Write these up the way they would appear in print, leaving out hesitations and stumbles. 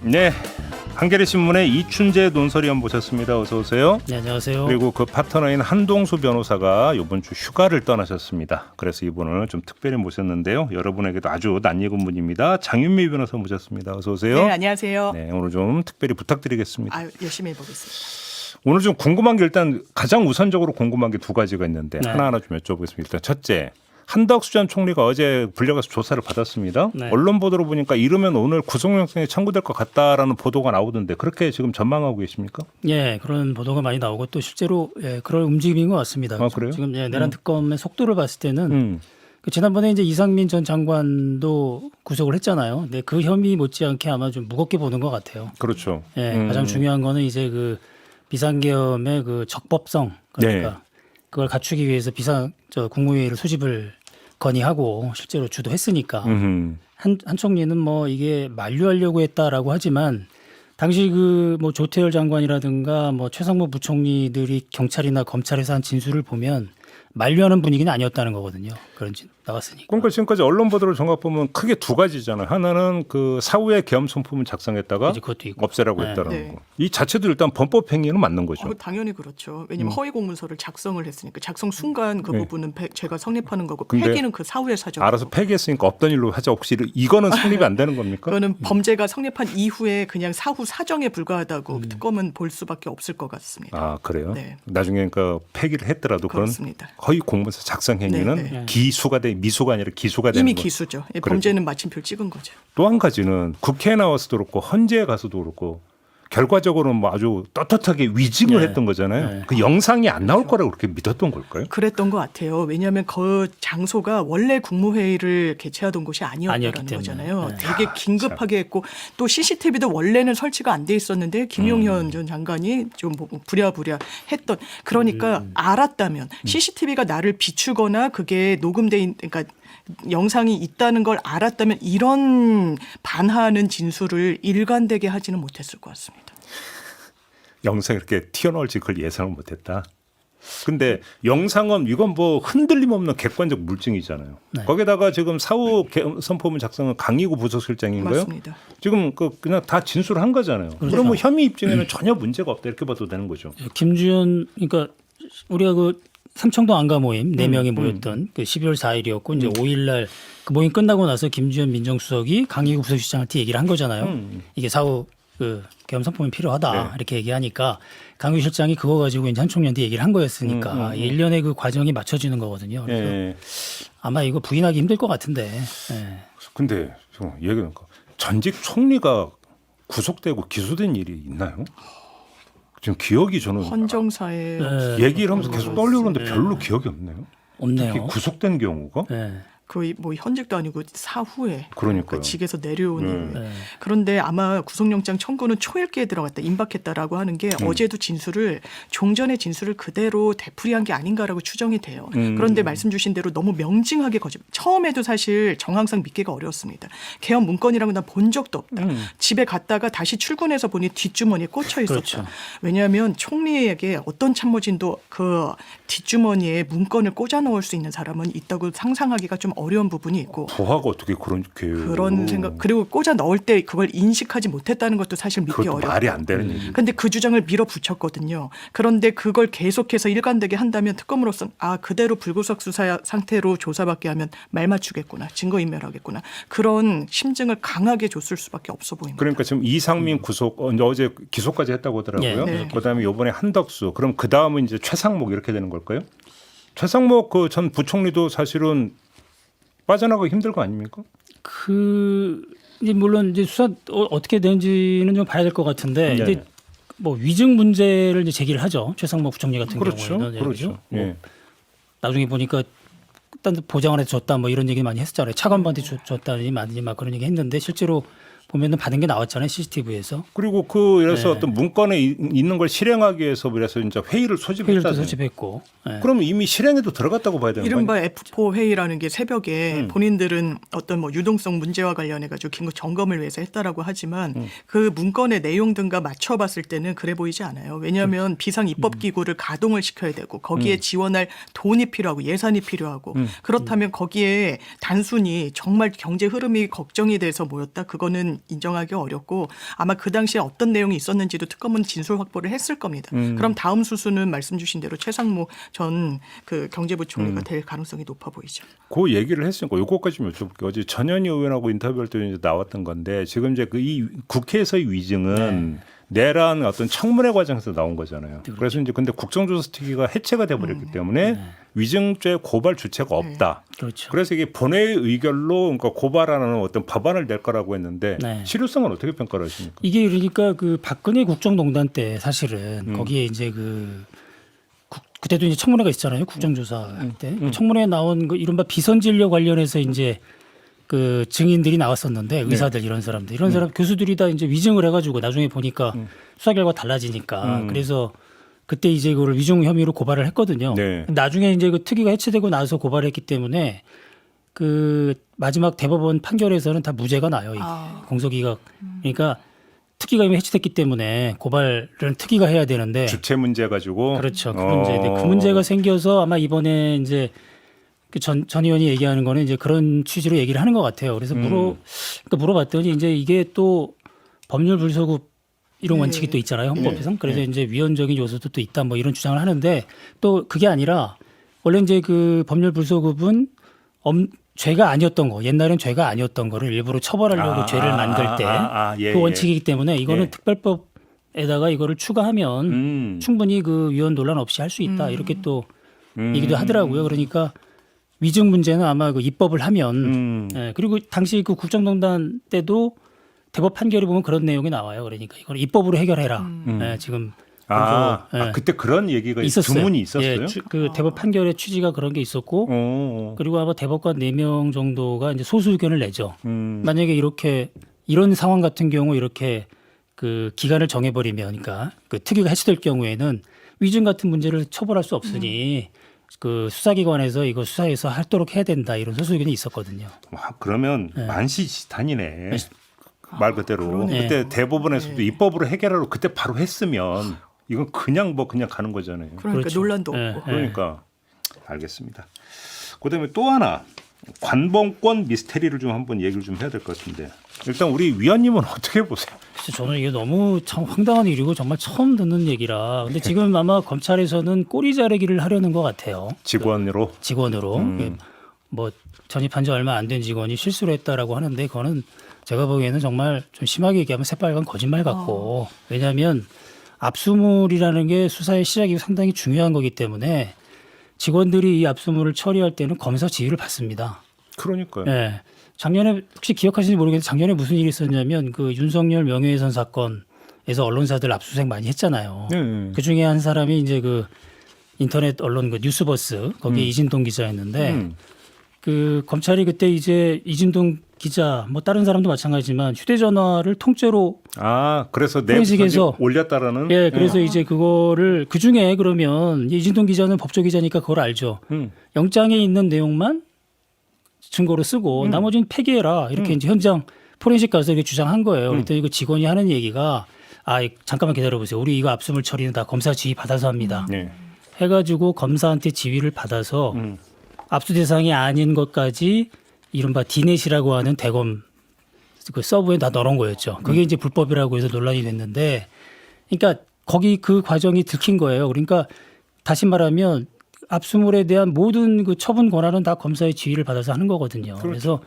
네, 한겨레 신문의 이춘재 논설위원 모셨습니다. 어서 오세요. 네, 안녕하세요. 그리고 그 파트너인 한동수 변호사가 이번 주 휴가를 떠나셨습니다. 그래서 이분을 좀 특별히 모셨는데요. 여러분에게도 아주 낯익은 분입니다. 장윤미 변호사 모셨습니다. 어서 오세요. 네, 안녕하세요. 네, 오늘 좀 특별히 부탁드리겠습니다. 열심히 해보겠습니다. 오늘 좀 궁금한 게 일단 가장 우선적으로 궁금한 게 두 가지가 있는데 네. 하나하나 좀 여쭤보겠습니다. 일단 첫째. 한덕수 전 총리가 어제 불려가서 조사를 받았습니다. 네. 언론 보도로 보니까 이르면 오늘 구속영장이 청구될 것 같다라는 보도가 나오던데 그렇게 지금 전망하고 계십니까? 예, 그런 보도가 많이 나오고 또 실제로 그럴 움직임인 것 같습니다. 아, 그래요? 지금 내란 특검의 속도를 봤을 때는 음. 지난번에 이제 이상민 전 장관도 구속을 했잖아요. 근데 그 혐의 못지않게 아마 좀 무겁게 보는 것 같아요. 그렇죠. 예, 가장 중요한 거는 이제 그 비상계엄의 그 적법성 그러니까 네. 그걸 갖추기 위해서 국무회의를 소집을 건의하고 실제로 주도했으니까 한 총리는 뭐 이게 만류하려고 했다라고 하지만 당시 그 뭐 조태열 장관이라든가 뭐 최상목 부총리들이 경찰이나 검찰에서 한 진술을 보면 만류하는 분위기는 아니었다는 거거든요. 그런 나왔으니까. 그러니까 지금까지 언론 보도를 종합 보면 크게 두 가지잖아요. 하나는 그 사후에 계엄 선포문 작성했다가 이제 그것도 있고. 없애라고 네. 했다는 네. 거. 이 자체도 일단 범법 행위는 맞는 거죠. 당연히 그렇죠. 왜냐하면 허위 공문서를 작성을 했으니까 작성 순간 그 네. 부분은 제가 성립하는 거고 근데 폐기는 그 사후의 사정. 알아서 폐기했으니까 없던 일로 하자. 혹시 이거는 성립이 안 되는 겁니까? 그거는 범죄가 성립한 이후에 그냥 사후 사정에 불과하다고 특검은 볼 수밖에 없을 것 같습니다. 아, 그래요? 네. 나중에 그 폐기를 했더라도 그런 그렇습니다. 허위 공문서 작성 행위는 네, 네. 기수가 돼 미수가 아니라 기수가 되는 이미 거죠. 기수죠. 예, 그래요. 범죄는 마침표 찍은 거죠. 또 한 가지는 국회에 나와서도 그렇고 헌재에 가서도 그렇고 결과적으로는 뭐 아주 떳떳하게 위증을 네. 했던 거잖아요. 네. 그 영상이 안 나올 거라고 그렇게 믿었던 걸까요? 그랬던 것 같아요. 왜냐하면 그 장소가 원래 국무회의를 개최하던 곳이 아니었기 아니었다는 때문에. 거잖아요. 네. 되게 긴급하게 했고 또 CCTV도 원래는 설치가 안 돼 있었는데 김용현 전 장관이 좀 부랴부랴 했던. 그러니까 알았다면 CCTV가 나를 비추거나 그게 녹음돼 있는 그러니까 영상이 있다는 걸 알았다면 이런 반하는 진술을 일관되게 하지는 못했을 것 같습니다. 영상이 이렇게 튀어나올지 그걸 예상을 못했다. 근데 영상은 이건 뭐 흔들림 없는 객관적 물증이잖아요. 네. 거기다가 지금 사후 선포문 작성은 강희구 부속실장인가요? 맞습니다. 지금 그냥 다 진술한 거잖아요. 그럼 뭐 혐의 입증에는 전혀 문제가 없다 이렇게 봐도 되는 거죠. 김주현 그러니까 우리가 그 삼청동 안가 모임 4명이 모였던 그 12월 4일이었고 이제 5일 날 그 모임 끝나고 나서 김주현 민정수석이 강희구 부서실장한테 얘기를 한 거잖아요. 이게 사후 그 계엄 선포문이 필요하다 네. 이렇게 얘기하니까 강희구 실장이 그거 가지고 이제 한 총리한테 얘기를 한 거였으니까 일련의 그 과정이 맞춰지는 거거든요. 그래서 예. 아마 이거 부인하기 힘들 것 같은데. 예. 근데 얘기하니까 전직 총리가 구속되고 기소된 일이 있나요? 지금 기억이 저는 헌정사에 네. 얘기를 하면서 계속 떠올리는데 별로 기억이 없네요. 특히 없네요. 구속된 경우가 예. 거의 뭐 현직도 아니고 사후에 그러니까요. 직에서 내려온 이후에. 네. 그런데 아마 구속영장 청구는 초읽기에 들어갔다 임박했다라고 하는 게 어제도 진술을 종전의 진술을 그대로 되풀이한 게 아닌가라고 추정이 돼요. 그런데 말씀 주신 대로 너무 명징하게 거짓말. 처음에도 사실 정황상 믿기가 어려웠습니다. 계엄 문건이라고 난 본 적도 없다. 집에 갔다가 다시 출근해서 보니 뒷주머니에 꽂혀 있었다. 그렇죠. 왜냐하면 총리에게 어떤 참모진도 그 뒷주머니에 문건을 꽂아 넣을 수 있는 사람은 있다고 상상하기가 좀 어려운 부분이 있고 부하가 어떻게 그런 생각 그리고 꽂아 넣을 때 그걸 인식하지 못했다는 것도 사실 믿기 그것도 어렵고 말이 안 되는 얘기. 근데 그 주장을 밀어붙였거든요. 그런데 그걸 계속해서 일관되게 한다면 특검으로서는 그대로 불구속 수사 상태로 조사받게 하면 말 맞추겠구나. 증거인멸하겠구나. 그런 심증을 강하게 줬을 수밖에 없어 보입니다. 그러니까 지금 이상민 구속 어제 기소까지 했다고 하더라고요. 네. 그다음에 이번에 한덕수. 그럼 그 다음은 이제 최상목 이렇게 되는 걸까요? 최상목 그 전 부총리도 사실은 빠져나가기 힘들 거 아닙니까? 이제 물론 이제 수사 어떻게 되는지는 좀 봐야 될 것 같은데 네. 이제 뭐 위증 문제를 이제 제기를 하죠. 최상목 부총리 같은 그렇죠. 경우에는 그렇죠. 뭐 예. 나중에 보니까 일단 보장을 해서 줬다 뭐 이런 얘기 많이 했었잖아요. 차관부한테 줬다니 많이 막 그런 얘기 했는데 실제로 보면은 받은 게 나왔잖아요. CCTV에서. 그리고 그래서 네. 어떤 문건에 있는 걸 실행하기 위해서 그래서 이제 회의를 회의를 소집했다. 또 소집했고. 예. 그러면 이미 실행에도 들어갔다고 봐야 되는 거예요? 이른바 F4 회의라는 게 새벽에 본인들은 어떤 뭐 유동성 문제와 관련해 가지고 긴급 점검을 위해서 했다라고 하지만 그 문건의 내용 등과 맞춰봤을 때는 그래 보이지 않아요. 왜냐하면 비상 입법 기구를 가동을 시켜야 되고 거기에 지원할 돈이 필요하고 예산이 필요하고 그렇다면 거기에 단순히 정말 경제 흐름이 걱정이 돼서 모였다. 그거는 그거는 인정하기 어렵고 아마 그 당시에 어떤 내용이 있었는지도 특검은 진술 확보를 했을 겁니다. 그럼 다음 수순은 말씀 주신 대로 최상무 전 그 경제부총리가 될 가능성이 높아 보이죠. 그 얘기를 했으니까 요거까지 좀 여쭤볼게요. 어제 전현희 의원하고 인터뷰할 때 이제 나왔던 건데 지금 이제 그 이 국회에서의 위증은 내란 어떤 청문회 과정에서 나온 거잖아요. 그래서 이제 근데 국정조사 특위가 해체가 돼버렸기 때문에 위증죄 고발 주체가 없다. 그렇죠. 그래서 이게 본회의 의결로 그러니까 고발하는 어떤 법안을 낼 거라고 했는데 네. 실효성은 어떻게 평가를 하십니까? 이게 그러니까 그 박근혜 국정농단 때 사실은 거기에 이제 그때도 이제 청문회가 있잖아요. 국정조사 할 때. 청문회에 나온 그 이른바 비선진료 관련해서 이제 그 증인들이 나왔었는데 의사들 이런 사람들 교수들이 다 이제 위증을 해가지고 나중에 보니까 수사 결과 달라지니까 그래서 그때 이제 그걸 위증 혐의로 고발을 했거든요. 네. 나중에 이제 그 특위가 해체되고 나서 고발했기 때문에 그 마지막 대법원 판결에서는 다 무죄가 나요. 이게 공소기각. 그러니까 특위가 이미 해체됐기 때문에 고발은 특위가 해야 되는데 주체 문제 가지고 그렇죠. 그 문제. 그 문제가 생겨서 아마 이번에 이제 그 전 의원이 얘기하는 거는 이제 그런 취지로 얘기를 하는 것 같아요. 그래서 그러니까 물어봤더니 이제 이게 또 법률 불소급 이런 원칙이 또 있잖아요. 헌법에서. 그래서 이제 위헌적인 요소도 또 있다 뭐 이런 주장을 하는데 또 그게 아니라 원래 이제 그 법률 불소급은 죄가 아니었던 거, 옛날엔 죄가 아니었던 거를 일부러 처벌하려고 죄를 만들 때 그 원칙이기 때문에 이거는 특별법에다가 이거를 추가하면 충분히 그 위헌 논란 없이 할 수 있다 이렇게 또 얘기도 하더라고요. 그러니까 위증 문제는 아마 그 입법을 하면 그리고 당시 그 국정농단 때도 대법 판결이 보면 그런 내용이 나와요. 그러니까 이걸 입법으로 해결해라. 지금 그때 그런 얘기가 있었어요. 주문이 있었어요. 예, 그 대법 판결의 취지가 그런 게 있었고 그리고 아마 대법관 4명 정도가 이제 소수 의견을 내죠. 만약에 이런 상황 같은 경우 이렇게 그 기간을 정해버리면 그러니까 그 특위가 해체될 경우에는 위증 같은 문제를 처벌할 수 없으니 그 수사기관에서 이거 수사해서 하도록 해야 된다 이런 소수 의견이 있었거든요. 그러면 만시지탄이네. 말 그대로 그러네요. 그때 대법원에서도 입법으로 해결하러 그때 바로 했으면 이건 그냥 가는 거잖아요. 그러니까 그렇죠. 논란도 네, 없고. 그러니까 알겠습니다. 그다음에 또 하나 관봉권 미스테리를 좀 한번 얘기를 좀 해야 될 것 같은데 일단 우리 위원님은 어떻게 보세요? 글쎄 저는 이게 너무 참 황당한 일이고 정말 처음 듣는 얘기라. 근데 지금 아마 검찰에서는 꼬리 자르기를 하려는 것 같아요. 직원으로 뭐 전입한 지 얼마 안 된 직원이 실수를 했다라고 하는데 그거는 제가 보기에는 정말 좀 심하게 얘기하면 새빨간 거짓말 같고 왜냐하면 압수물이라는 게 수사의 시작이 상당히 중요한 거기 때문에 직원들이 이 압수물을 처리할 때는 검사 지휘를 받습니다. 그러니까요. 네. 작년에 혹시 기억하시는지 모르겠는데 작년에 무슨 일이 있었냐면 그 윤석열 명예훼손 사건에서 언론사들 압수수색 많이 했잖아요. 그 중에 한 사람이 이제 그 인터넷 언론 그 뉴스버스 거기에 이진동 기자였는데 그 검찰이 그때 이제 이진동 기자 뭐 다른 사람도 마찬가지지만 휴대전화를 통째로 그래서 포렌식에서 올렸다라는 그래서 이제 그거를 그 중에 그러면 이진동 기자는 법조 기자니까 그걸 알죠. 영장에 있는 내용만 증거로 쓰고 나머지는 폐기해라 이렇게 이제 현장 포렌식 가서 이렇게 주장한 거예요. 그랬더니 그 직원이 하는 얘기가 잠깐만 기다려보세요. 우리 이거 압수물 처리는 다 검사 지휘 받아서 합니다. 해가지고 검사한테 지휘를 받아서 압수 대상이 아닌 것까지 이른바 디넷이라고 하는 대검 그 서버에 다 넣어놓은 거였죠. 그게 이제 불법이라고 해서 논란이 됐는데, 그러니까 거기 그 과정이 들킨 거예요. 그러니까 다시 말하면 압수물에 대한 모든 그 처분 권한은 다 검사의 지휘를 받아서 하는 거거든요. 그렇죠. 그래서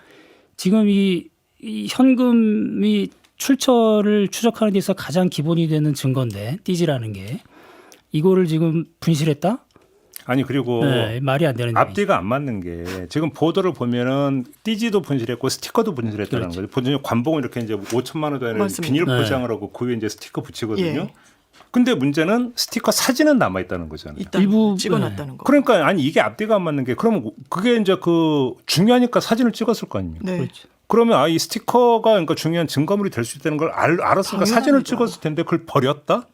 지금 이 현금이 출처를 추적하는 데 있어서 가장 기본이 되는 증거인데 띠지라는 게 이거를 지금 분실했다? 아니 그리고 말이 안 되는 앞뒤가 안 맞는 게 지금 보도를 보면은 띠지도 분실했고 스티커도 분실했다는 거죠. 본전에 관봉을 이렇게 이제 5천만 원 돈을 비닐 포장을 하고 그 위에 이제 스티커 붙이거든요. 근데 문제는 스티커 사진은 남아 있다는 거잖아요. 일부 찍어놨다는 거. 그러니까 아니 이게 앞뒤가 안 맞는 게 그러면 그게 이제 그 중요하니까 사진을 찍었을 거 아닙니까? 네. 그렇죠. 그러면 이 스티커가 그러니까 중요한 증거물이 될 수 있다는 걸 알았으니까 사진을 찍었을 텐데 그걸 버렸다?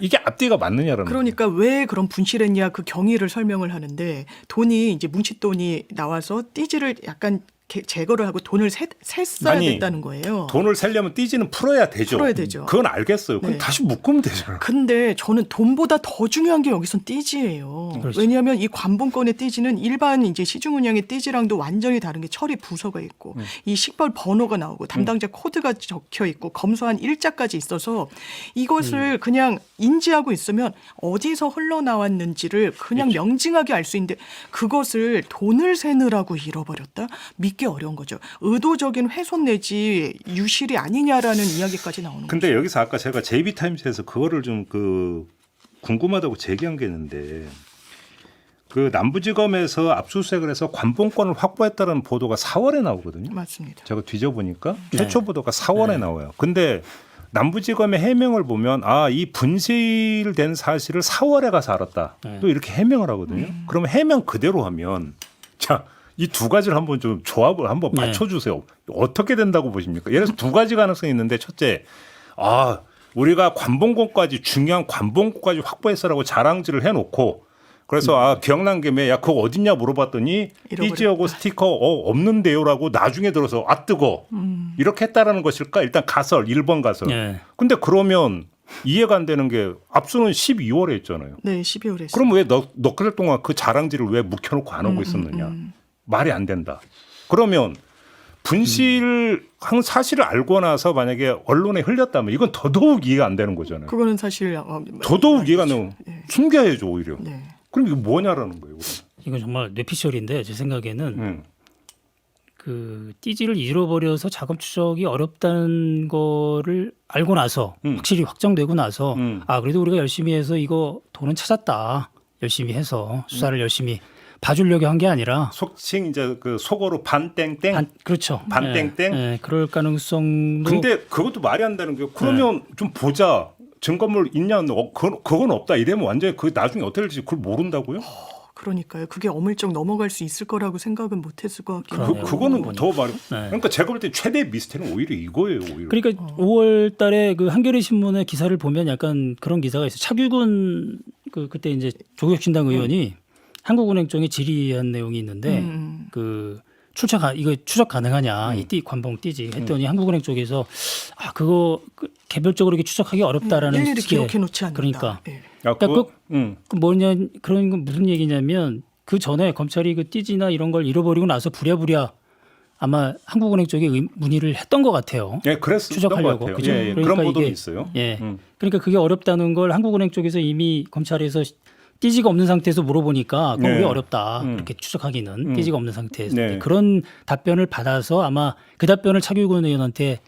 이게 앞뒤가 맞느냐라는 그러니까 왜 그런 분실했냐 그 경위를 설명을 하는데 돈이 이제 뭉칫돈이 나와서 띠지를 약간 제거를 하고 돈을 셌어야 아니, 됐다는 거예요. 돈을 세려면 띠지는 풀어야 되죠. 풀어야 되죠. 그건 알겠어요. 그럼 네. 다시 묶으면 되잖아요. 근데 저는 돈보다 더 중요한 게 여기선 띠지예요. 그렇죠. 왜냐하면 이 관본권의 띠지는 일반 이제 시중운양의 띠지랑도 완전히 다른 게 처리 부서가 있고 이 식별 번호가 나오고 담당자 코드가 적혀 있고 검소한 일자까지 있어서 이것을 그냥 인지하고 있으면 어디서 흘러나왔는지를 그냥 명징하게 알 수 있는데 그것을 돈을 세느라고 잃어버렸다? 믿기 어려운 거죠. 의도적인 훼손 내지 유실이 아니냐라는 이야기까지 나오는 거죠. 근데 여기서 아까 제가 JB타임스에서 그거를 좀 궁금하다고 제기한 게 있는데 그 남부지검에서 압수수색을 해서 관본권을 확보했다는 보도가 4월에 나오거든요. 맞습니다. 제가 뒤져보니까 네. 최초 보도가 4월에 나와요. 근데 남부지검의 해명을 보면 이 분실된 사실을 4월에 가서 알았다. 네. 또 이렇게 해명을 하거든요. 그러면 해명 그대로 하면 자, 이 두 가지를 한번 좀 조합을 한번 네. 맞춰주세요. 어떻게 된다고 보십니까? 예를 들어서 두 가지 가능성이 있는데 첫째, 우리가 관본권까지 중요한 관본권까지 확보했어라고 자랑질을 해놓고 그래서 기억난 김에 야 그거 어딨냐 물어봤더니 잃어버렸다. 띠지하고 스티커 없는데요라고 나중에 들어서 뜨거 이렇게 했다라는 것일까? 일단 가설 1번 가설. 네. 근데 그러면 이해가 안 되는 게 압수는 12월에 했잖아요. 네, 12월에 했습니다. 그럼 왜 너 그럴 동안 그 자랑질을 왜 묵혀놓고 안 하고 있었느냐? 말이 안 된다. 그러면 분실한 사실을 알고 나서 만약에 언론에 흘렸다면 이건 더더욱 이해가 안 되는 거잖아요. 그거는 사실 더더욱 이해가 안 되면 네. 숨겨야죠 오히려. 네. 그럼 이거 뭐냐라는 거예요. 이건 정말 뇌피셜인데 제 생각에는 그 띠지를 잃어버려서 자금 추적이 어렵다는 거를 알고 나서 확실히 확정되고 나서 그래도 우리가 열심히 해서 이거 돈은 찾았다. 열심히 해서 수사를 열심히 봐주려고 한 게 아니라 속칭 이제 그 속어로 반땡땡. 그렇죠. 반땡땡? 그럴 가능성도. 근데 그것도 말이 안 되는 게 그러면 좀 보자. 증거물 있냐? 그건 없다. 이러면 완전히 그 나중에 어떻게 될지 그걸 모른다고요? 그러니까요. 그게 어물쩍 넘어갈 수 있을 거라고 생각은 못했을 것 같긴 해요. 그거는 더 말이. 네. 그러니까 제가 볼 때 최대 미스테리는 오히려 이거예요. 오히려. 그러니까 5월달에 그 한겨레 신문의 기사를 보면 약간 그런 기사가 있어요. 차규근 그때 이제 조국혁신당 의원이 한국은행 쪽에 질의한 내용이 있는데 그 이거 추적 가능하냐 이 관봉 띠지 했더니 한국은행 쪽에서 그거 개별적으로 이렇게 추적하기 어렵다라는 일일이 식의 기록해 놓지 않는다. 그러니까 네. 그러니까 그 뭐냐 그런 건 무슨 얘기냐면 그 전에 검찰이 그 띠지나 이런 걸 잃어버리고 나서 부랴부랴 아마 한국은행 쪽에 문의를 했던 것 같아요. 예, 그랬었던 추적하려고. 것 같아요. 그죠? 예, 그러니까 그런 보도는 이게, 있어요. 예. 그러니까 그게 어렵다는 걸 한국은행 쪽에서 이미 검찰에서 띠지가 없는 상태에서 물어보니까 그건 네. 왜 어렵다 그렇게 추적하기는 띠지가 없는 상태에서 네. 그런 답변을 받아서 아마 그 답변을 차규근 의원한테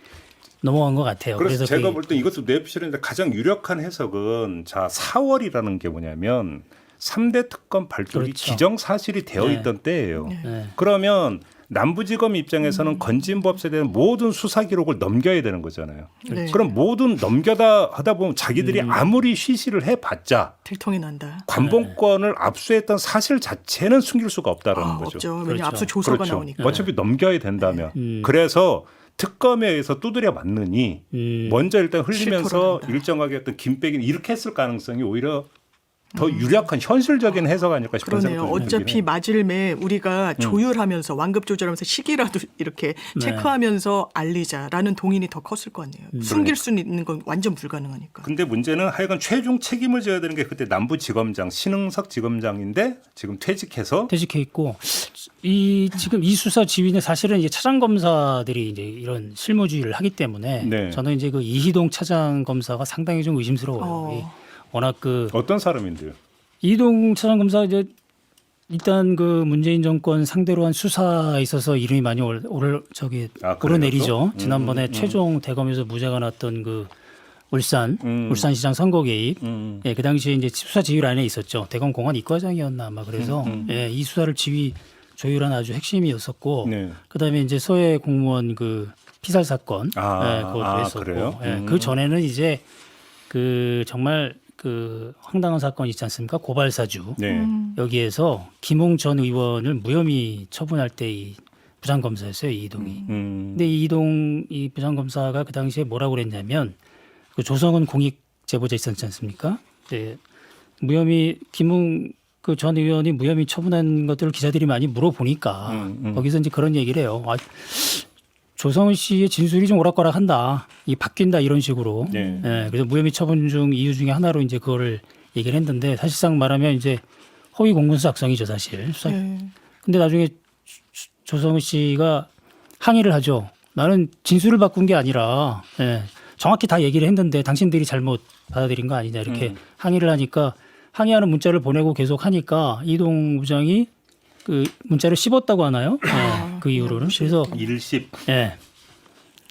넘어간 것 같아요. 그래서 제가 그게 볼 때 이것도 뇌피셜인데 가장 유력한 해석은 4월이라는 게 뭐냐면 3대 특검 발족이 그렇죠. 기정사실이 되어 네. 있던 때예요. 네. 그러면 남부지검 입장에서는 건진법에 대한 모든 수사 기록을 넘겨야 되는 거잖아요. 네. 그럼 모든 넘겨다 하다 보면 자기들이 아무리 시시를 해봤자 들통이 난다. 관본권을 압수했던 사실 자체는 숨길 수가 없다라는 거죠. 없죠. 왜냐 그렇죠. 압수 조서가 그렇죠. 나오니까. 어차피 넘겨야 된다면. 그래서 특검에 의해서 두드려 맞느니 먼저 일단 흘리면서 실토를 한다. 일정하게 어떤 김백인 이렇게 했을 가능성이 오히려 더 유력한 현실적인 해석 아닐까 싶은 그러네요. 생각도 어차피 들긴 해요. 맞을 매 우리가 조율하면서 완급 조절하면서 시기라도 이렇게 체크하면서 알리자라는 동인이 더 컸을 것 같네요. 숨길 수 있는 건 완전 불가능하니까. 근데 문제는 하여간 최종 책임을 져야 되는 게 그때 남부지검장 신흥석 지검장인데 지금 퇴직해서 퇴직해 있고 지금 이 수사 지휘는 사실은 이제 차장 검사들이 이제 이런 실무주의를 하기 때문에 네. 저는 이제 그 이희동 차장 검사가 상당히 좀 의심스러워요. 워낙 어떤 사람인데요? 이희동 차장 검사 이제 일단 그 문재인 정권 상대로 한 수사에 있어서 이름이 많이 오르내리죠. 지난번에 최종 대검에서 무죄가 났던 그 울산시장 선거 개입. 예, 그 당시에 이제 수사 지휘 라인에 있었죠. 대검 공안 이과장이었나 아마 그래서 예, 이 수사를 조율한 아주 핵심이었었고, 네. 그다음에 이제 서해 공무원 그 피살 사건, 예, 그것도 했었고, 그래요? 예, 그 전에는 이제 그 정말 그 황당한 사건 있지 않습니까? 고발사주. 네. 여기에서 김웅 전 의원을 무혐의 처분할 때 이 부장검사였어요, 이희동이. 근데 이 부장검사가 그 당시에 뭐라고 그랬냐면 그 조성은 공익 제보자 있었지 않습니까? 네. 무혐의 김웅 그 전 의원이 무혐의 처분한 것들을 기자들이 많이 물어보니까 거기서 이제 그런 얘기를 해요. 아, 조성은 씨의 진술이 좀 오락가락한다, 이 바뀐다 이런 식으로. 네. 예, 그래서 무혐의 처분 중 이유 중에 하나로 이제 그거를 얘기를 했는데 사실상 말하면 이제 허위 공문서 작성이죠 사실. 근데 나중에 조성은 씨가 항의를 하죠. 나는 진술을 바꾼 게 아니라 정확히 다 얘기를 했는데 당신들이 잘못 받아들인 거 아니냐 이렇게 항의를 하니까 항의하는 문자를 보내고 계속 하니까 이동 부장이 그 문자를 씹었다고 하나요? 그 이후로는. 그래서 일십.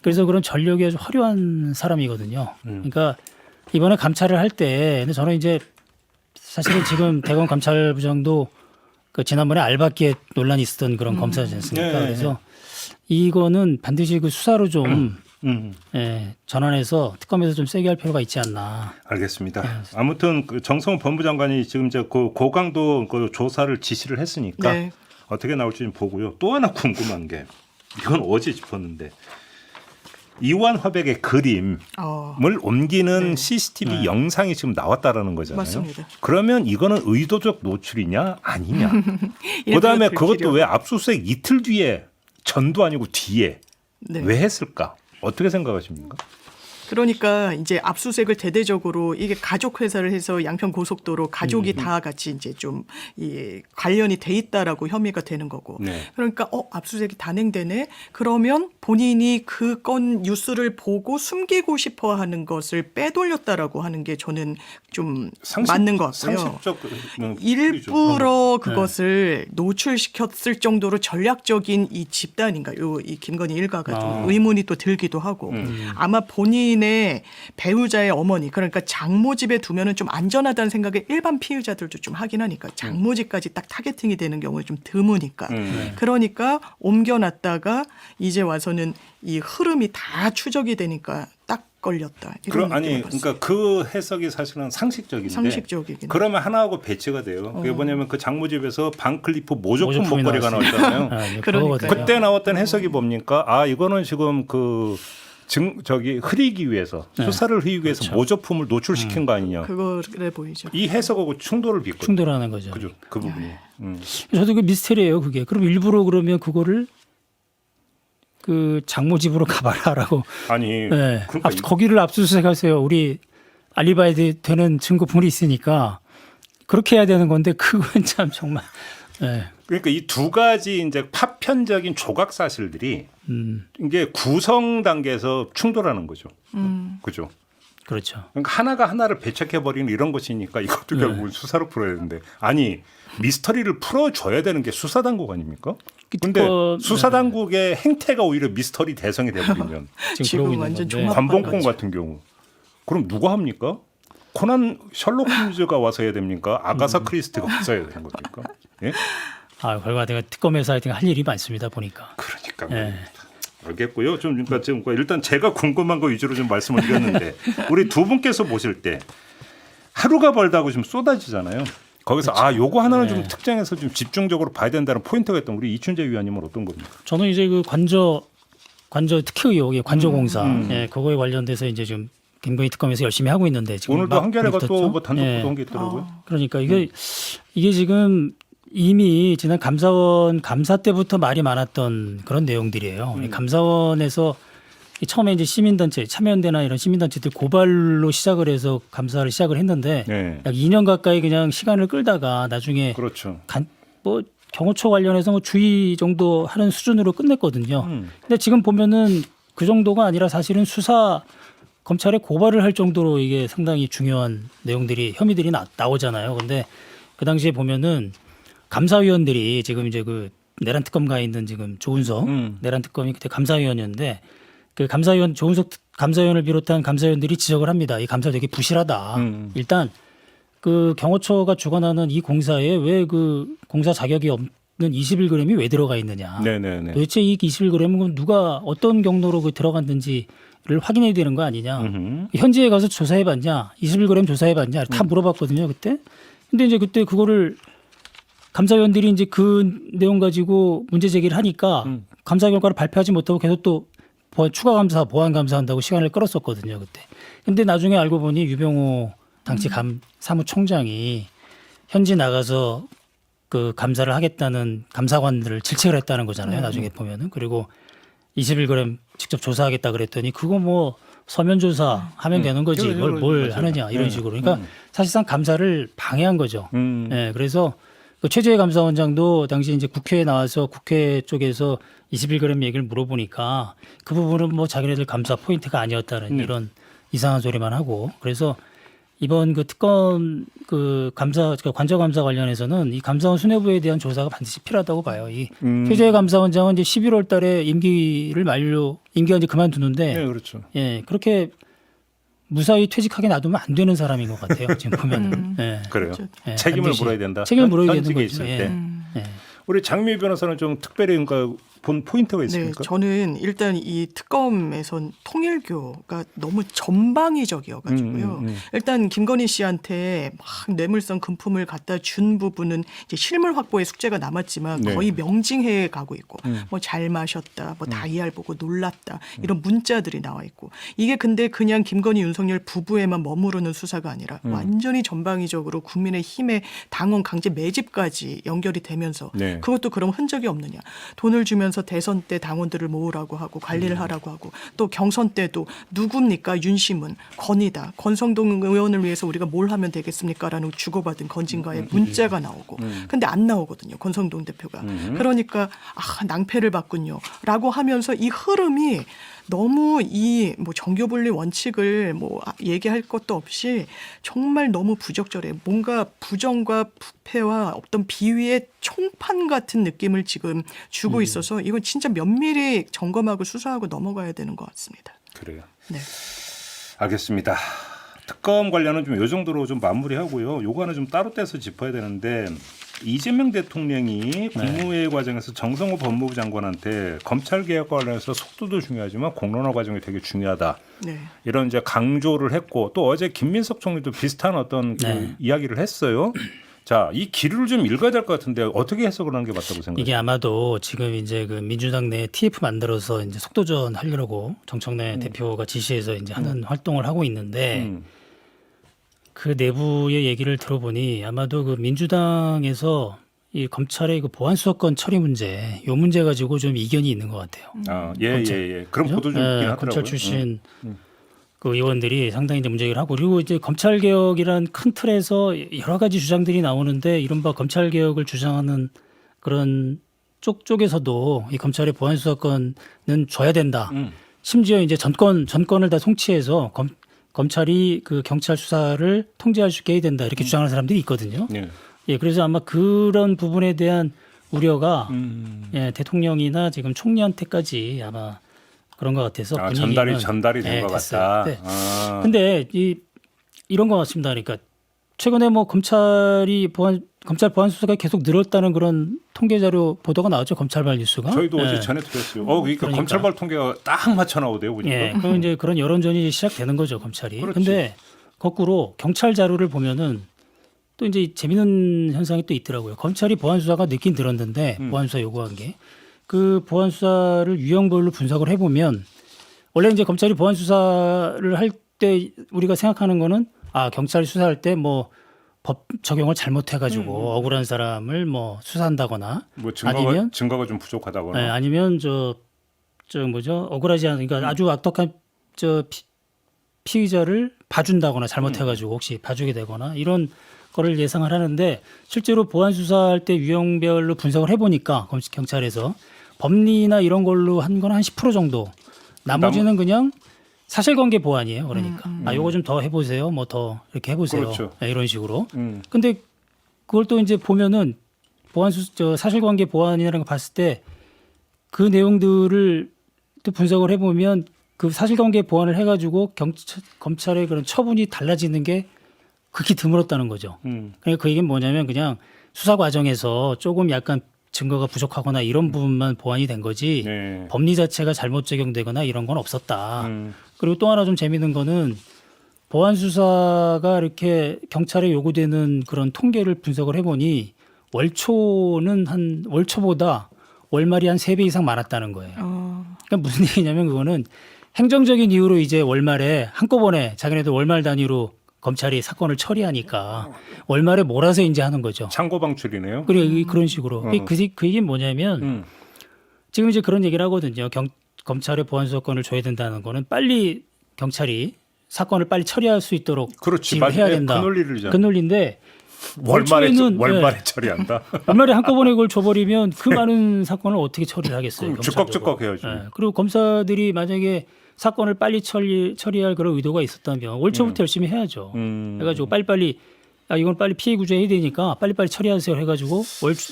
그래서 그런 전력이 아주 화려한 사람이거든요. 그러니까 이번에 감찰을 할 때 저는 이제 사실은 지금 대검 감찰부장도 그 지난번에 알바기에 논란이 있었던 그런 검사지 않습니까? 그래서 이거는 반드시 그 수사로 좀 전환해서 특검에서 좀 세게 할 필요가 있지 않나. 알겠습니다. 아무튼 그 정성훈 법무장관이 지금 이제 그 고강도 그 조사를 지시를 했으니까 네. 어떻게 나올지 좀 보고요. 또 하나 궁금한 게 이건 어제 짚었는데 이완 화백의 그림을 옮기는 CCTV 영상이 지금 나왔다라는 거잖아요. 맞습니다. 그러면 이거는 의도적 노출이냐 아니냐. 그다음에 그것도 왜 압수수색 이틀 뒤에 전도 아니고 뒤에 왜 했을까? 어떻게 생각하십니까? 그러니까 이제 압수수색을 대대적으로 이게 가족 회사를 해서 양평 고속도로 가족이 다 같이 이제 좀 이 관련이 돼 있다라고 혐의가 되는 거고. 그러니까 압수수색이 단행되네. 그러면 본인이 그 건 뉴스를 보고 숨기고 싶어 하는 것을 빼돌렸다라고 하는 게 저는 좀 맞는 것 같고요. 상식적 일부러 그것을 노출시켰을 정도로 전략적인 이 집단인가, 이 김건희 일가가 좀 의문이 또 들기도 하고 아마 본인의 배우자의 어머니, 그러니까 장모집에 두면은 좀 안전하다는 생각에 일반 피의자들도 좀 하긴 하니까 장모집까지 딱 타겟팅이 되는 경우가 좀 드무니까 그러니까 옮겨놨다가 이제 와서는 이 흐름이 다 추적이 되니까 딱 걸렸다. 이런 아니 그러니까 그 해석이 사실은 상식적인데. 상식적이긴. 그러면 하나하고 배치가 돼요. 그게 뭐냐면 그 장모집에서 반클리프 모조품 목걸이가 나왔잖아요. 그때 나왔던 해석이 뭡니까? 아 이거는 지금 그 흐리기 위해서 수사를 흐리기 위해서 모조품을 노출시킨 거 아니냐. 그래 보이죠. 이 해석하고 충돌을 빚거든요. 충돌하는 거죠. 그죠. 그 부분이. 저도 그 미스테리예요 그게. 그럼 일부러 그러면 그거를 그 장모집으로 가봐라라고. 아니. 그러니까 거기를 압수수색하세요. 우리 알리바이 되는 증거품이 있으니까 그렇게 해야 되는 건데 그건 참 정말. 그러니까 이 두 가지 이제 파편적인 조각 사실들이 이게 구성 단계에서 충돌하는 거죠. 그죠. 그렇죠. 그러니까 하나가 하나를 배척해 버리는 이런 것이니까 이것도 결국은 수사로 풀어야 되는데 아니 미스터리를 풀어줘야 되는 게 수사당국 아닙니까? 근데 수사당국의 행태가 오히려 미스터리 대상이 돼버리면 지금 완전 관봉권 같은 경우 그럼 누가 합니까? 코난 셜록 홈즈가 와서 해야 됩니까? 아가사 크리스티가 와서 해야 되는 겁니까? 예? 결과가 특검에서 하여튼 할 일이 많습니다 보니까. 그러니까. 알겠고요. 그러니까 지금 일단 제가 궁금한 거 위주로 좀 말씀을 드렸는데 우리 두 분께서 보실 때 하루가 멀다고 좀 쏟아지잖아요. 거기서 그렇죠. 요거 하나는 좀 특정해서 좀 집중적으로 봐야 된다는 포인트가 있던 우리 이춘재 위원님은 어떤 겁니까? 저는 이제 그 관저 특혜 의혹의 관저공사 그거에 관련돼서 이제 좀 김건희 특검에서 열심히 하고 있는데 지금 오늘도 한겨레가 또 뭐 단독 보도한 게 있더라고요. 그러니까 이게 지금 이미 지난 감사원 감사 때부터 말이 많았던 그런 내용들이에요. 감사원에서 처음에 이제 시민단체, 참여연대나 이런 시민단체들 고발로 시작을 해서 감사를 시작을 했는데 약 2년 가까이 그냥 시간을 끌다가 나중에 그렇죠. 뭐 경호처 관련해서 뭐 주의 정도 하는 수준으로 끝냈거든요. 근데 지금 보면은 그 정도가 아니라 사실은 검찰에 고발을 할 정도로 이게 상당히 중요한 내용들이 혐의들이 나오잖아요. 근데 그 당시에 보면은 감사위원들이 지금 이제 그 내란 특검 가 있는 지금 조은석 내란 특검이 그때 감사위원이었는데 그 감사위원 조은석 감사위원을 비롯한 감사위원들이 지적을 합니다. 이 감사 되게 부실하다. 일단 그 경호처가 주관하는 이 공사에 왜 그 공사 자격이 없는 21g이 왜 들어가 있느냐. 네네네. 도대체 이 21g은 누가 어떤 경로로 그 들어갔는지를 확인해야 되는 거 아니냐. 현지에 가서 조사해봤냐. 21g 조사해봤냐. 다 물어봤거든요 그때. 근데 이제 그때 그거를 감사위원들이 이제 그 내용 가지고 문제 제기를 하니까 감사 결과를 발표하지 못하고 계속 또 추가 감사, 보완 감사한다고 시간을 끌었었거든요 그때. 근데 나중에 알고 보니 유병호 당시 사무총장이 현지 나가서 그 감사를 하겠다는 감사관들을 질책을 했다는 거잖아요. 나중에 보면은. 그리고 21g 직접 조사하겠다 그랬더니 그거 뭐 서면 조사하면 되는 거지. 그걸 뭘 맞아요. 하느냐 이런 네. 식으로. 그러니까 사실상 감사를 방해한 거죠. 예, 그래서 그 최재해 감사원장도 당시 이제 국회에 나와서 국회 쪽에서 21g 얘기를 물어보니까 그 부분은 뭐 자기네들 감사 포인트가 아니었다는 이런 이상한 소리만 하고 그래서 이번 그 특검 그 감사 그 관저감사 관련해서는 이 감사원 수뇌부에 대한 조사가 반드시 필요하다고 봐요. 이 최재해 감사원장은 이제 11월 달에 임기가 이제 그만두는데 네, 그렇죠. 예, 그렇게 무사히 퇴직하게 놔두면 안 되는 사람인 것 같아요. 지금 보면은. 예. 그래요. 예, 책임을 반드시 물어야 된다. 책임을 물어야 되는 현직에 거죠. 있을 예. 때. 예. 우리 장미 변호사는 좀 특별히 그러니까 본 포인트가 네, 있습니까? 저는 일단 이 특검에선 통일교가 너무 전방위적이어가지고요. 일단 김건희 씨한테 막 뇌물성 금품을 갖다 준 부분은 이제 실물 확보의 숙제가 남았지만 네. 거의 명징해 가고 있고, 뭐 잘 마셨다, 뭐 다이알 보고 놀랐다 이런 문자들이 나와 있고 이게 근데 그냥 김건희 윤석열 부부에만 머무르는 수사가 아니라 완전히 전방위적으로 국민의힘의 당원 강제 매집까지 연결이 되면서 네. 그것도 그럼 흔적이 없느냐? 돈을 주면서 대선 때 당원들을 모으라고 하고 관리를 하라고 하고 또 경선 때도 누굽니까? 윤심은 건이다. 권성동 의원을 위해서 우리가 뭘 하면 되겠습니까?라는 주고받은 건진과의 문자가 나오고 근데 안 나오거든요. 권성동 대표가. 그러니까 낭패를 봤군요.라고 하면서 이 흐름이 너무 이 뭐 정교분리 원칙을 뭐 얘기할 것도 없이 정말 너무 부적절해. 뭔가 부정과 부패와 어떤 비위의 총판 같은 느낌을 지금 주고 있어서 이건 진짜 면밀히 점검하고 수사하고 넘어가야 되는 것 같습니다. 그래요. 네. 알겠습니다. 특검 관련은 좀 이 정도로 좀 마무리하고요. 요거는 좀 따로 떼서 짚어야 되는데 이재명 대통령이 국무회의 과정에서 정성호 법무부 장관한테 검찰 개혁 관련해서 속도도 중요하지만 공론화 과정이 되게 중요하다. 네. 이런 이제 강조를 했고 또 어제 김민석 총리도 비슷한 어떤 그 이야기를 했어요. 자, 이 기류를 좀 읽어야 될 것 같은데 어떻게 해석을 하는 게 맞다고 생각해요? 이게 아마도 지금 이제 그 민주당 내 TF 만들어서 이제 속도전 하려고 정청래 대표가 지시해서 이제 하는 활동을 하고 있는데 그 내부의 얘기를 들어보니 아마도 그 민주당에서 이 검찰의 그 보안 수사권 처리 문제, 요 문제 가지고 좀 이견이 있는 것 같아요. 아, 예. 그런 그죠? 보도 좀 있긴 하더라고요. 검찰 출신 그 의원들이 상당히 이제 문제를 하고 그리고 이제 검찰 개혁이란 큰 틀에서 여러 가지 주장들이 나오는데 이른바 검찰 개혁을 주장하는 그런 쪽에서도 이 검찰의 보안 수사권은 줘야 된다. 심지어 이제 전권을 다 송치해서 검찰이 그 경찰 수사를 통제할 수 있게 해야 된다 이렇게 주장하는 사람들이 있거든요. 예. 예, 그래서 아마 그런 부분에 대한 우려가 예, 대통령이나 지금 총리한테까지 아마 그런 것 같아서 전달이 된 것 같다. 네. 아. 근데 이런 것 같습니다. 그러니까 최근에 뭐 검찰 보안 수사가 계속 늘었다는 그런 통계 자료 보도가 나왔죠. 검찰발 뉴스가. 저희도 예. 어제 전해드렸어요. 그러니까 검찰발 통계가 딱 맞춰 나오대요, 보니까. 예, 그럼 이제 그런 여론전이 시작되는 거죠, 검찰이. 그렇지. 근데 거꾸로 경찰 자료를 보면은 또 이제 재밌는 현상이 또 있더라고요. 검찰이 보안 수사가 늦긴 들었는데 보안 수사 요구한 게 그 보안 수사를 유형별로 분석을 해보면 원래 이제 검찰이 보안 수사를 할 때 우리가 생각하는 거는 경찰이 수사할 때 뭐 법 적용을 잘못해가지고 억울한 사람을 뭐 수사한다거나 뭐 아니면 증거가 좀 부족하다거나. 아니면 저 뭐죠 억울하지 않은 그러니까 아주 악독한 피의자를 봐준다거나 잘못해가지고 혹시 봐주게 되거나 이런 거를 예상을 하는데 실제로 보안 수사할 때 유형별로 분석을 해보니까 경찰에서 법리나 이런 걸로 한 건 한 10% 정도. 나머지는 그냥 사실관계 보안이에요. 그러니까 요거 좀 더 해보세요. 뭐 더 이렇게 해보세요. 그렇죠. 네, 이런 식으로. 근데 그걸 또 이제 보면은 사실관계 보안이라는 거 봤을 때 그 내용들을 또 분석을 해보면 그 사실관계 보완을 해가지고 검찰의 그런 처분이 달라지는 게 극히 드물었다는 거죠. 그러니까 그 얘기는 뭐냐면 그냥 수사 과정에서 조금 약간 증거가 부족하거나 이런 부분만 보완이 된 거지 네. 법리 자체가 잘못 적용되거나 이런 건 없었다. 그리고 또 하나 좀 재미있는 거는 보안 수사가 이렇게 경찰에 요구되는 그런 통계를 분석을 해보니 월초보다 월말이 한 3배 이상 많았다는 거예요. 그러니까 무슨 얘기냐면 그거는 행정적인 이유로 이제 월말에 한꺼번에 자기네들 월말 단위로 검찰이 사건을 처리하니까 월말에 몰아서 이제 하는 거죠. 창고 방출이네요. 그런 식으로. 그 얘기는 뭐냐면 지금 이제 그런 얘기를 하거든요. 검찰의 보안 수사권을 줘야 된다는 거는 빨리 경찰이 사건을 빨리 처리할 수 있도록 그렇지. 지금 해야 된다. 그 논리를 그 논리인데 월말에 네. 처리한다. 월말에 한꺼번에 그걸 줘버리면 그 많은 사건을 어떻게 처리를 하겠어요? 즉각즉각 해야지. 네. 그리고 검사들이 만약에 사건을 빨리 처리할 그런 의도가 있었다면 올 초부터 열심히 해야죠. 해가지고 빨리빨리 이건 빨리 피해 구제해야 되니까 빨리빨리 처리하세요 해가지고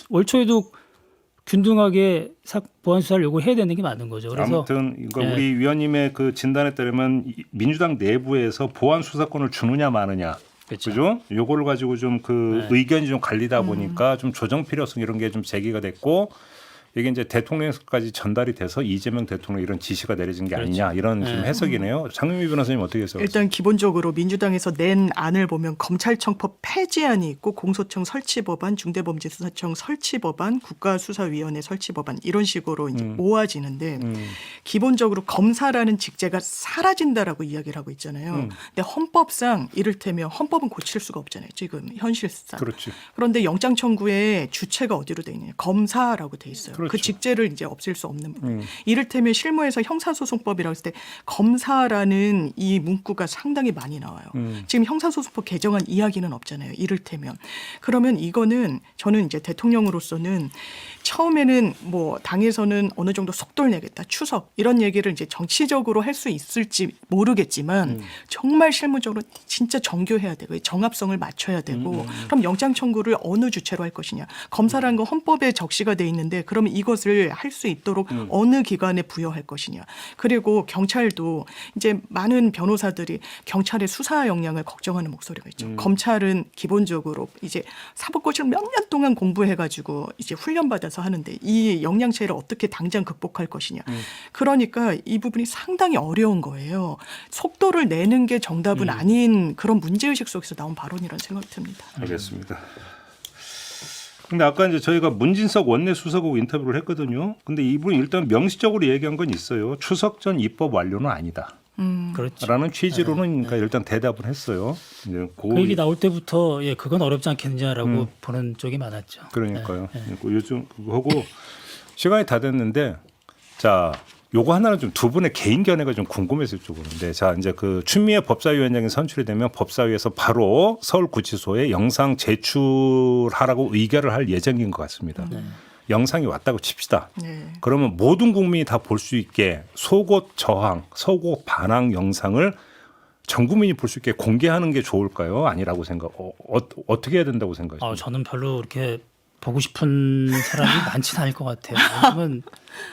올 초에도 균등하게 보안 수사를 요구해야 되는 게 맞는 거죠. 그래서 아무튼 이거 예. 우리 위원님의 그 진단에 따르면 민주당 내부에서 보안 수사권을 주느냐 마느냐, 그죠? 요거를 가지고 좀 그 의견이 좀 갈리다 보니까 좀 조정 필요성 이런 게 좀 제기가 됐고 이게 이제 대통령까지 전달이 돼서 이재명 대통령 이런 지시가 내려진 게 아니냐 이런 지금 해석이네요. 장윤미 변호사님 어떻게 해석하세요? 일단 기본적으로 민주당에서 낸 안을 보면 검찰청법 폐지안이 있고 공소청 설치법안, 중대범죄수사청 설치법안, 국가수사위원회 설치법안 이런 식으로 이제 모아지는데 기본적으로 검사라는 직제가 사라진다라고 이야기를 하고 있잖아요. 근데 헌법상 이를테면 헌법은 고칠 수가 없잖아요. 지금 현실상. 그렇지. 그런데 영장 청구의 주체가 어디로 돼 있느냐? 검사라고 돼 있어요. 그렇죠. 그 직제를 이제 없앨 수 없는 부분. 이를테면 실무에서 형사소송법이라고 했을 때 검사라는 이 문구가 상당히 많이 나와요. 지금 형사소송법 개정안 이야기는 없잖아요. 이를테면. 그러면 이거는 저는 이제 대통령으로서는 처음에는 뭐 당에서는 어느 정도 속도를 내겠다. 추석 이런 얘기를 이제 정치적으로 할 수 있을지 모르겠지만 정말 실무적으로 진짜 정교해야 되고 정합성을 맞춰야 되고 그럼 영장 청구를 어느 주체로 할 것이냐. 검사라는 건 헌법에 적시가 돼 있는데 그러면 이것을 할 수 있도록 어느 기관에 부여할 것이냐. 그리고 경찰도 이제 많은 변호사들이 경찰의 수사 역량을 걱정하는 목소리가 있죠. 검찰은 기본적으로 이제 사법고시를 몇 년 동안 공부해가지고 이제 훈련받아서 하는데 이 역량 차이를 어떻게 당장 극복할 것이냐. 그러니까 이 부분이 상당히 어려운 거예요. 속도를 내는 게 정답은 아닌 그런 문제의식 속에서 나온 발언이라는 생각이 듭니다. 알겠습니다. 근데 아까 이제 저희가 문진석 원내 수석하고 인터뷰를 했거든요. 근데 이분이 일단 명시적으로 얘기한 건 있어요. 추석 전 입법 완료는 아니다. 그렇죠. 라는 취지로는 그러니까 일단 대답을 했어요. 이제 그 얘기 나올 때부터 그건 어렵지 않겠느냐라고 보는 쪽이 많았죠. 그러니까요. 요즘 그거 하고 시간이 다 됐는데 자 요거 하나는 좀 두 분의 개인 견해가 좀 궁금해서 여쭤보는데 자 이제 그 추미애 법사위원장이 선출이 되면 법사위에서 바로 서울구치소에 영상 제출하라고 의결을 할 예정인 것 같습니다. 영상이 왔다고 칩시다. 네. 그러면 모든 국민이 다 볼 수 있게 속옷 저항, 속옷 반항 영상을 전 국민이 볼 수 있게 공개하는 게 좋을까요? 아니라고 어떻게 해야 된다고 생각하십니까? 저는 별로 그렇게 보고 싶은 사람이 많지는 않을 것 같아요. 왜냐하면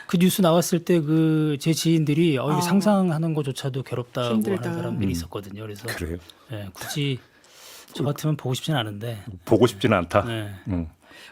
그 뉴스 나왔을 때 그 제 지인들이 이게 상상하는 것조차도 괴롭다고 힘들다. 하는 사람들이 있었거든요. 그래서 그래요? 굳이 저 같으면 보고 싶지는 않은데. 보고 싶지는 않다. 네.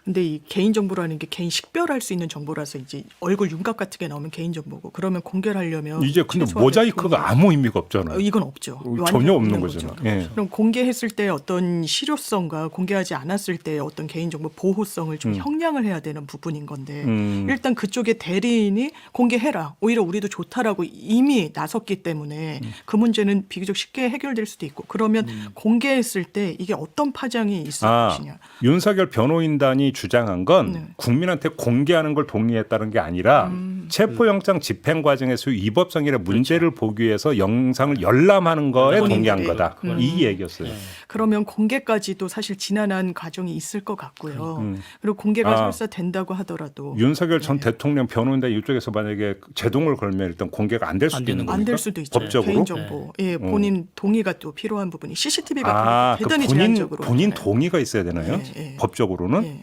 근데 이 개인정보라는 게 개인 식별할 수 있는 정보라서 이제 얼굴 윤곽 같은 게 나오면 개인정보고 그러면 공개를 하려면 이제 근데 최소한의 모자이크가 아무 의미가 없잖아요. 이건 없죠. 전혀 완전 없는 거잖아요. 예. 그럼 공개했을 때 어떤 실효성과 공개하지 않았을 때 어떤 개인정보 보호성을 좀 형량을 해야 되는 부분인 건데 일단 그쪽에 대리인이 공개해라. 오히려 우리도 좋다라고 이미 나섰기 때문에 그 문제는 비교적 쉽게 해결될 수도 있고 그러면 공개했을 때 이게 어떤 파장이 있을 것이냐. 윤석열 변호인단이 주장한 건 국민한테 공개하는 걸 동의했다는 게 아니라 체포영장 집행 과정에서 위법성이나 문제를 보기 위해서 영상을 열람하는 거에 동의한 거다. 이 얘기였어요. 그러면 공개까지도 사실 지난한 과정이 있을 것 같고요. 그리고 공개가 설사 된다고 하더라도 윤석열 전 대통령 변호인단 이쪽에서 만약에 제동을 걸면 일단 공개가 안 될 수도 있는 겁니까? 안 될 수도 있죠. 법적으로? 개인정보. 예, 본인 동의가 또 필요한 부분이 CCTV가 대단히 제한적으로. 본인 하잖아요. 동의가 있어야 되나요? 법적으로는? 예.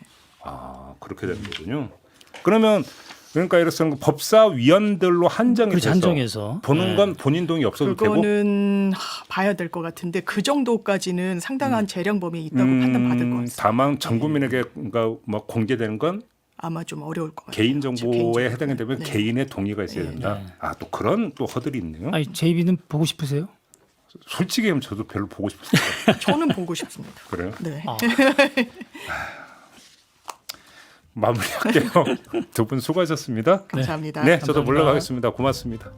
그렇게 되는 거군요. 그러면 그러니까 이렇게 법사위원들로 한정이 그렇죠. 돼서 한정해서 보는 건 본인 동의 없어도 되고 그거는 봐야 될 것 같은데 그 정도까지는 상당한 재량 범위 있다고 판단받을 것 같습니다. 다만 전 국민에게 그러니까 뭐 공개되는 건 아마 좀 어려울 것 같아요. 개인 정보에 해당이 되면 네. 개인의 동의가 있어야 된다. 또 그런 또 허들이 있네요. 아니 제이비는 보고 싶으세요? 솔직히 하면 저도 별로 보고 싶었어요. 저는 보고 싶습니다. 그래요? 네. 마무리할게요. 두 분 수고하셨습니다. 감사합니다. 네, 저도 감사합니다. 물러가겠습니다. 고맙습니다.